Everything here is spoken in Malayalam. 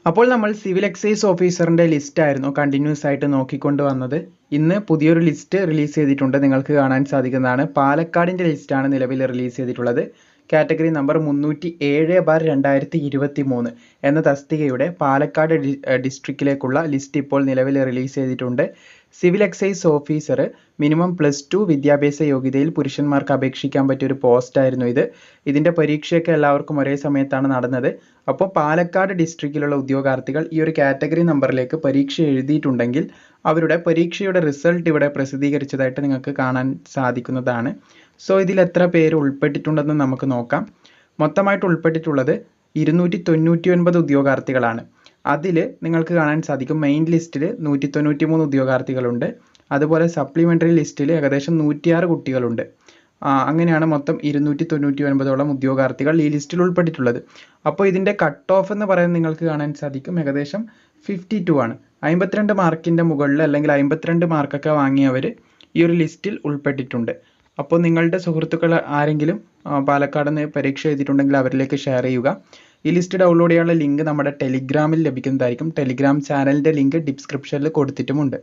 അപ്പോൾ നമ്മൾ സിവിൽ എക്സൈസ് ഓഫീസറിൻ്റെ ലിസ്റ്റായിരുന്നു കണ്ടിന്യൂസ് ആയിട്ട് നോക്കിക്കൊണ്ട് വന്നത്. ഇന്ന് പുതിയൊരു ലിസ്റ്റ് റിലീസ് ചെയ്തിട്ടുണ്ട്. നിങ്ങൾക്ക് കാണാൻ സാധിക്കുന്നതാണ്. പാലക്കാടിൻ്റെ ലിസ്റ്റാണ് നിലവിൽ റിലീസ് ചെയ്തിട്ടുള്ളത്. കാറ്റഗറി നമ്പർ 307/2023 എന്ന തസ്തികയുടെ പാലക്കാട് ഡിസ്ട്രിക്റ്റിലേക്കുള്ള ലിസ്റ്റ് ഇപ്പോൾ നിലവിൽ റിലീസ് ചെയ്തിട്ടുണ്ട്. സിവിൽ എക്സൈസ് ഓഫീസർ മിനിമം +2 വിദ്യാഭ്യാസ യോഗ്യതയിൽ പുരുഷന്മാർക്ക് അപേക്ഷിക്കാൻ പറ്റിയൊരു പോസ്റ്റായിരുന്നു ഇത്. ഇതിൻ്റെ പരീക്ഷയൊക്കെ എല്ലാവർക്കും ഒരേ സമയത്താണ് നടന്നത്. അപ്പോൾ പാലക്കാട് ഡിസ്ട്രിക്റ്റിലുള്ള ഉദ്യോഗാർത്ഥികൾ ഈ ഒരു കാറ്റഗറി നമ്പറിലേക്ക് പരീക്ഷ എഴുതിയിട്ടുണ്ടെങ്കിൽ അവരുടെ പരീക്ഷയുടെ റിസൾട്ട് ഇവിടെ പ്രസിദ്ധീകരിച്ചതായിട്ട് നിങ്ങൾക്ക് കാണാൻ സാധിക്കുന്നതാണ്. സോ ഇതിൽ എത്ര പേര് ഉൾപ്പെട്ടിട്ടുണ്ടെന്ന് നമുക്ക് നോക്കാം. മൊത്തമായിട്ട് ഉൾപ്പെട്ടിട്ടുള്ളത് 299 ഉദ്യോഗാർത്ഥികളാണ്. അതിൽ നിങ്ങൾക്ക് കാണാൻ സാധിക്കും മെയിൻ ലിസ്റ്റിൽ 193 ഉദ്യോഗാർത്ഥികളുണ്ട്. അതുപോലെ സപ്ലിമെൻ്ററി ലിസ്റ്റിൽ ഏകദേശം 106 കുട്ടികളുണ്ട്. അങ്ങനെയാണ് മൊത്തം 299ഓളം ഉദ്യോഗാർത്ഥികൾ ഈ ലിസ്റ്റിൽ ഉൾപ്പെട്ടിട്ടുള്ളത്. അപ്പോൾ ഇതിൻ്റെ കട്ട് ഓഫ് എന്ന് പറയുന്നത് നിങ്ങൾക്ക് കാണാൻ സാധിക്കും ഏകദേശം 52 ആണ്. 52 മാർക്കിൻ്റെ മുകളിൽ അല്ലെങ്കിൽ 52 മാർക്കൊക്കെ വാങ്ങിയവർ ഈ ഒരു ലിസ്റ്റിൽ ഉൾപ്പെട്ടിട്ടുണ്ട്. അപ്പോൾ നിങ്ങളുടെ സുഹൃത്തുക്കൾ ആരെങ്കിലും പാലക്കാട് നിന്ന് പരീക്ഷ എഴുതിയിട്ടുണ്ടെങ്കിൽ അവരിലേക്ക് ഷെയർ ചെയ്യുക. ഈ ലിസ്റ്റ് ഡൗൺലോഡ് ചെയ്യാനുള്ള ലിങ്ക് നമ്മുടെ ടെലിഗ്രാമിൽ ലഭിക്കുന്നതായിരിക്കും. ടെലിഗ്രാം ചാനലിൻ്റെ ലിങ്ക് ഡിസ്ക്രിപ്ഷനിൽ കൊടുത്തിട്ടുമുണ്ട്.